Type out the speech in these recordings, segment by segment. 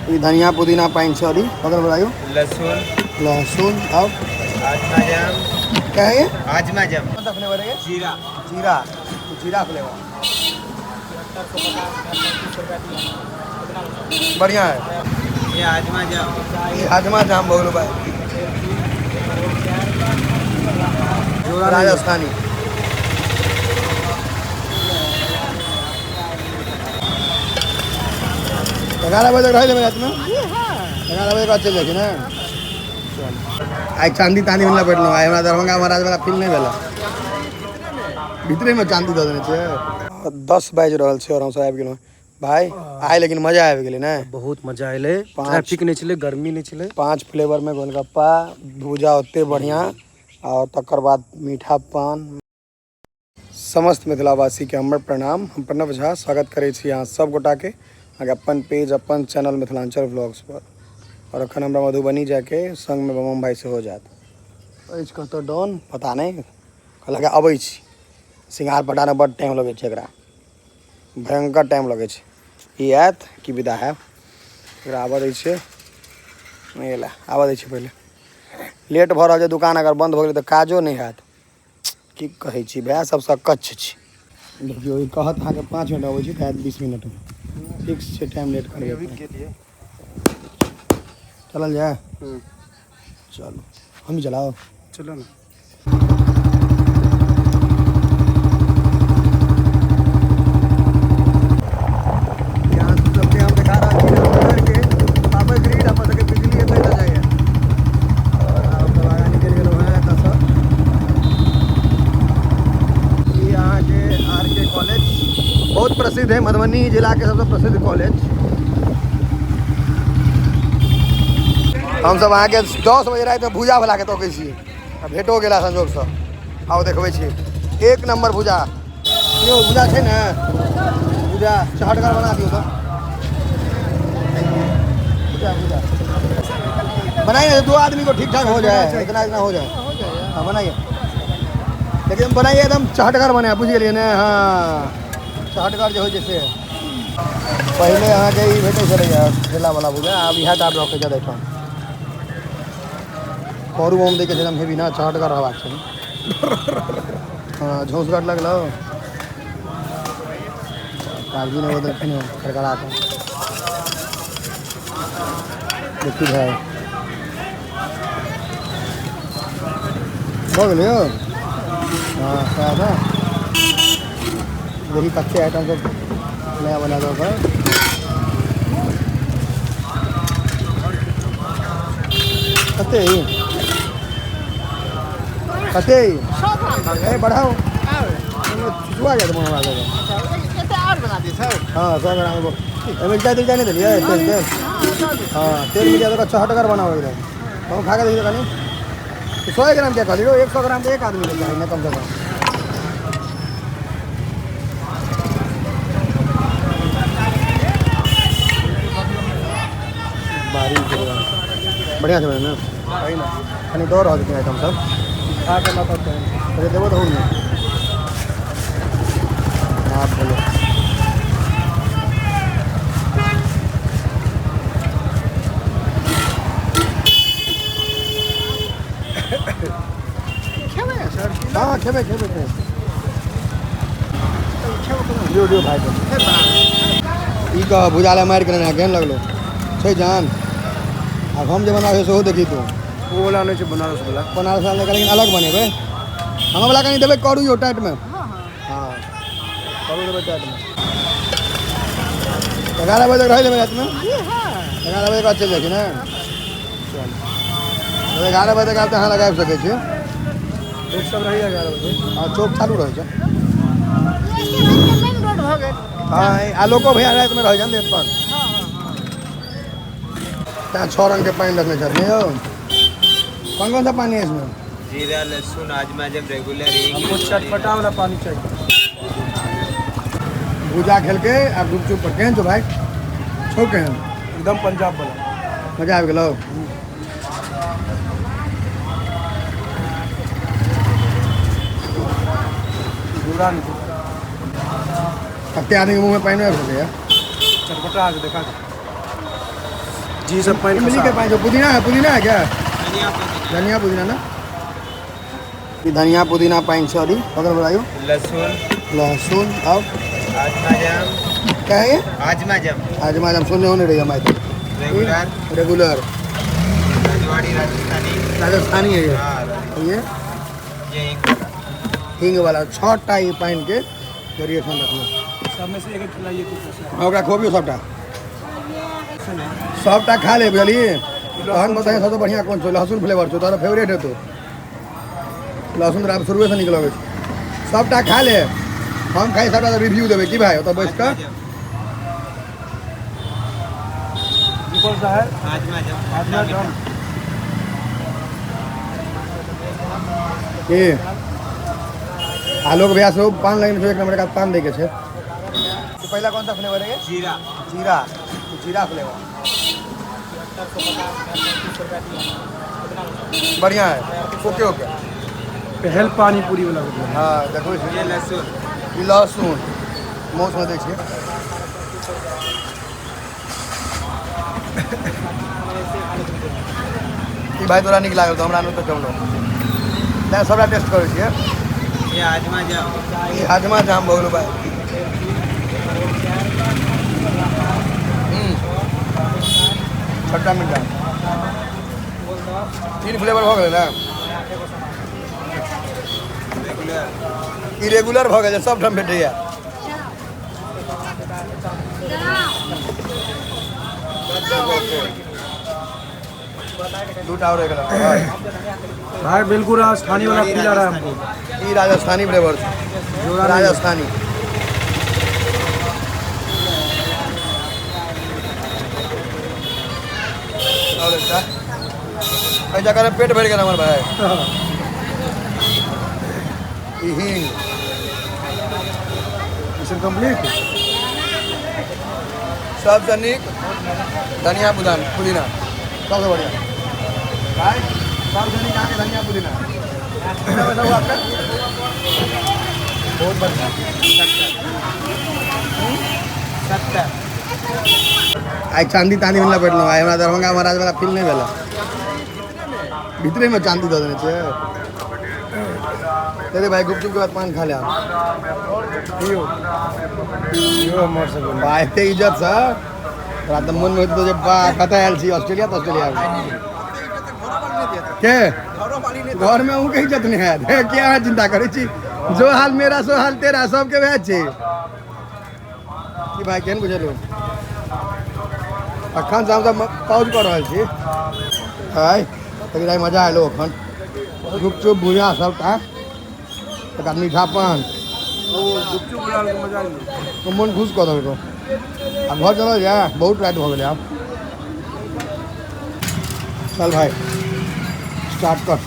ये धनिया पुदीना पाइन सॉरी पकड़ बताइयो। लहसुन लहसुन अब आजमा जाम क्या है ये? आजमा जाम कौन सा फ्लेवर है ये? जीरा जीरा। जीरा फ्लेवर बढ़िया है। ये आजमा जाम ये हाजमा जाम बोलो भाई राजस्थानी। 11 बजे तक रह रात में 11 बजे बाद चल जाए ना। आई चांदी तानी मिलना बैठ लो हमारा दरभंगा महाराज वाला फील नहीं भेला भीतरे में चांदी दे देने चाहिए। 10 बज रहा है और हम सब आबि गेलहुँ भाई आए लेकिन मजा आबि गेलै ना। बहुत मजा आए ट्रैफिक नहीं चले गर्मी नहीं चले। 5 फ्लेवर में गोलगप्पा भूजा होते बढ़िया और तकर बाद मीठा पान। समस्त मिथिलावासी के हमर प्रणाम। हम प्रणव झा स्वागत करै छी अहाँ सब गोटा के अपन पेज अपन चैनल मिथिलांचल व्लॉग्स पर। और अखन हमरा मधुबनी जाके संग में बमम भाई से हो जात कहतो डॉन पता नहीं कहलक अबै छी। सिंगार पटाने बड़ टाइम लगे छै एकरा भयंकर टाइम लगे छै। ई आयत कि विदा है एकरा आबऽ दै छै नहीं ला आबऽ दै छै पहले लेट भऽ रहल छै दुकान अगर बंद हो गेलै तऽ काजो नहीं हैत की कहै छी भाई सबसँ कच्छ छी। देखियो ई कहत अहाँके 5 मिनट अबै छी तऽ 20 मिनट में फिक्स छै टाइम लेट करिए। चलल जाए चलो हम ही चलाओ चलो ना। बहुत प्रसिद्ध है मधुबनी जिला के सबसे प्रसिद्ध कॉलेज। हम सब अहाँ के 10 बजे रात में भूजा वाला के तकै छी भेटो गेला संजोग से आओ देखबै छी एक नंबर भूजा। यो भूजा छै ने भूजा चहटगर बना दियो तो भूजा भूजा बनाइए 2 आदमी को ठीक ठाक हो जाए इतना इतना हो जाए। हाँ बनाइए लेकिन बनाइए एकदम चहटगर बने बुझ गेलिए ने। हाँ चहटगर जो हो जैसे पहले अहाँ के ई भेटै छलैया ठेला वाला भूजा आब इएह टा रखै छै देखो करू हम देखे एकदम हेवी ना चहटगर रहबाक छै। हाँ झोंसगर लगलो कागजी ने बदल फिर खड़खड़ा था देखिए भाई हो गए। हाँ क्या था यही कच्चे आइटम सब नया बना दो कते कते बढ़ाओ छुआ गया तो बना हाँ 100 ग्राम मिर्चा तिरचा नहीं दिलिए तेल तेल हाँ तेल मिर्चा तो चहटगर बनाओ एकदम हम खा के देखिए कहीं 100 ग्राम क्या खा लो 100 ग्राम तो एक आदमी लेता है कम से कम। बढ़िया से ना खाली दौड़ रहा है आइटम सब खा के मतलब अरे देवो तो आप बोलो हाँ खेबे खेबे लियो लियो भाई ई कह भुजाला मार के ना केहन लगलो छै जान। अब हम जो बनाबे सेहो देखी तू वो वाला नहीं बनारस वाला लेकिन अलग बनेबे हम वाला कहीं देवे करू यो टाइट में। हाँ करू देवे टाइट में 11 बजे तक रह देवे रात में 11 बजे बाद चल जाए ना। चल 11 बजे तक आप यहाँ लगा सके छी सब रही 11 बजे हाँ चौक चालू रहे छै। हाँ आ लोको भैया रात में रह जान देर पर क्या 6 रंग के पानी रखने चाहते हैं कौन कौन सा पानी है इसमें? जीरा लहसुन आजमा जाम रेगुलर हमको चटपटा वाला पानी चाहिए। भूजा खेल के आप गुपचुप पर केहन तो भाई छो केहन एकदम पंजाब वाला मजा आबि गेलो। पूरा नहीं कते आदमी के मुँह में पानी आबि गेलै चटपटा आके देखा जी सब पानी इमली के पानी पुदीना है क्या? धनिया पुदीना, धनिया पुदीना ना, ये धनिया पुदीना पाइन सॉरी अगर बताइयो, लहसुन, लहसुन और आजमा जाम, क्या है ये? आजमा जाम, आज हम सुनने होने रही हमारे रेगुलर, रेगुलर रजवाड़ी राजस्थानी, राजस्थानी है ये। हाँ, और ये ये हींग वाला 6टा ये पाइन के वेरिएशन रखो। सब में से एक खिलाइए कुछ ओकरा खोबियो सबटा खा ले बुझलिए। तहन बताइए सबसे बढ़िया कौन छो? लहसुन फ्लेवर छो, तारा फेवरेट है तो लहसुन तो शुरुए से निकल आवे। सबटा खा ले, हम खाई सबटा रिव्यू देवे की भाई तो बैठ कर कौन सा है? आजमा जाम, आजमा जाम। ये आलू के भैया से पान लगने एक नंबर का पान दे के छे। तो पहला कौन सा फ्लेवर है ये? जीरा, जीरा, जीरा फ्लेवर बढ़िया है। ओके ओके पहल पानी पूरी वाला होता है। हाँ देखो ये लहसुन, ये लहसुन मौस में देखिए। ई भाई तोरा निक लागल तो हमरा न तो चलो मैं सबटा टेस्ट करै छियै। ये आजमा जाम, ई हाजमा जाम भऽ गेलौ भाई। खट्टा मीठा 3 फ्लेवर भऽ गेलै ना। रेगुलर, ई रेगुलर भऽ गेलै, सब ठाम भेटैया। दूटा और गेला भाई बिल्कुल राजस्थानी वाला फील आ रहा है हमको। ई राजस्थानी फ्लेवर छै, राजस्थानी। और एकटा एहि जगह पेट भरि गेल हमर भाई। ई हींग मिशन कंप्लीट। सबसे नीक धनिया पुदीना सबसे बढ़िया भाई। सबसे नीक आके धनिया पुदीना सब आपका बहुत बढ़िया। 70, आई चांदी तांदी मिलना बैठल भाई। हमरा दरभंगा महाराज वाला फील नहीं भेल। भीतरे में चांदी दे देने छे। तेरे भाई गुपचुप के बाद पान खा ले यो मर सको भाई ते इज्जत से रात मन में होती तो जब कत आयल छी ऑस्ट्रेलिया तो ऑस्ट्रेलिया के घर में उनके इज्जत नहीं है। क्या चिंता करे छी, जो हाल मेरा सो हाल तेरा, सबके वह छे कि भाई केहन बुझलो। अखन से हम सब पॉज कर रहल छी भाई। तकरा मजा आलो अखन गुपचुप भुजिया सबटा एक मीठा पान गुपचुप वाला को मजा नहीं। तो मन खुश कर दो। अब घर चलो जा, बहुत रात हो गए आप। चल भाई स्टार्ट कर।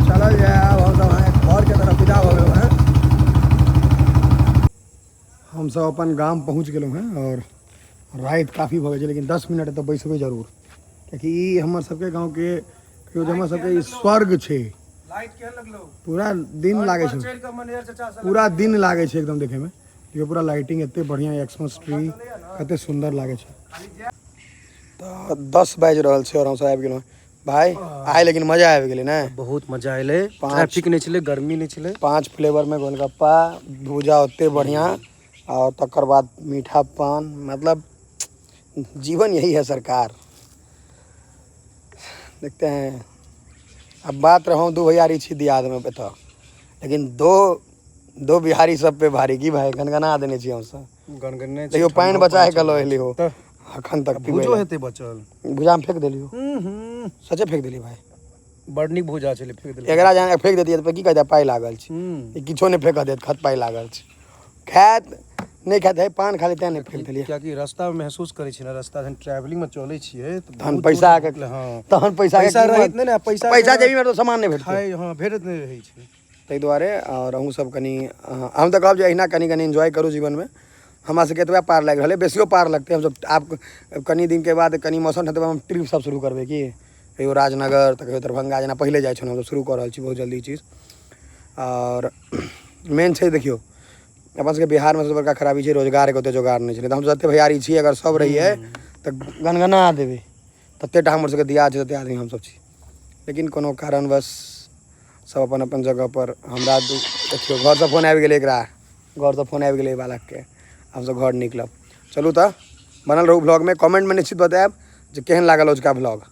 चलो जा घर के तरफ विदा हो गए हैं। हम सब अपन गांव पहुंच गए हैं और रात काफ़ी हो गई, लेकिन 10 मिनट तो बैसबे जरूर, क्योंकि हमर सबके गांव के हमर सबके ई स्वर्ग छे। लाइट केहन लगलो? पूरा दिन लागे छे, चल के मनेर चाचा सब पूरा दिन लागे छे एकदम देखे में। ये पूरा लाइटिंग एते बढ़िया, एक्समस ट्री कते सुंदर लागे छे। तो 10 बज रहल छे और हम सब आबि गेलहुँ भाई। आए लेकिन मजा आबि गेलै ना। बहुत मजा आइले। ट्रैफिक नहीं चले, गर्मी नहीं चले। 5 फ्लेवर में गोलगप्पा, भूजा ओते बढ़िया और तकर बाद मीठा पान। मतलब जीवन यही है सरकार। देखते हैं अब बात रहूँ 2 भैयारी छी दियाद में बेटा, लेकिन दो बिहारी सब पे भारी की भाई गनगना देने छी हम सब। गनगने देखियो पानी बचा के लो एली हो अखन तक भुजो हेते बचल। भुजा में फेंक देलियो। सचे फेंक देली भाई। बड़ नीक भुजा छले, फेंक देले। एकरा जान फेंक देतिए तो की कहता पाई लागल छी। ई किछो नहीं फेंक देत, खत पाई लागल छी। खैत नहीं खाते है पान खाली तें नहीं फेंक देलिए। क्या कि रास्ता में महसूस करे छी ना, रास्ता जन ट्रैवलिंग में चले छिए तो तहन पैसा आके हां तहन पैसा रहित नहीं ना, पैसा जेबी में तो सामान नहीं भेटते हाय। हां भेटत नहीं रही छै ताहि दुआरे। और अहूँ सब कनी हम तो कहब जे अहिना कनी कनी एंजॉय करू जीवन में। हमरा सबके एतबे पार लागि रहल है, बेसियो पार लगते हम सब। आप कनी दिन के बाद कनी मौसम ठंडा हम ट्रिप सब शुरू करबे की कहियो राजनगर तो कहियो दरभंगा, जेना पहले जाइ छलहुँ हम सब शुरू कऽ रहल छी बहुत जल्दी चीज। और मेन छै देखियो अपन सबके बिहार में सबसे बड़का खराबी छै रोजगार के ओते जोगाड़ नहीं छै। नहीं तो हम जते भैयारी छी अगर सब रहिए तो गनगना देवे तत्तेटा हमर सबके दिया छै तते आदमी हम सब छी। लेकिन कोनो कारणवश सब अपन अपन जगह पर हमरा देखियो घर से फोन आबि गेलै एकरा घर से फोन आबि गेलै बालक के हम सब घर निकलब। चलू तऽ बनल रहू ब्लॉग में कमेंट में निश्चित बताएब जे केहन लागल ओजका ब्लॉग।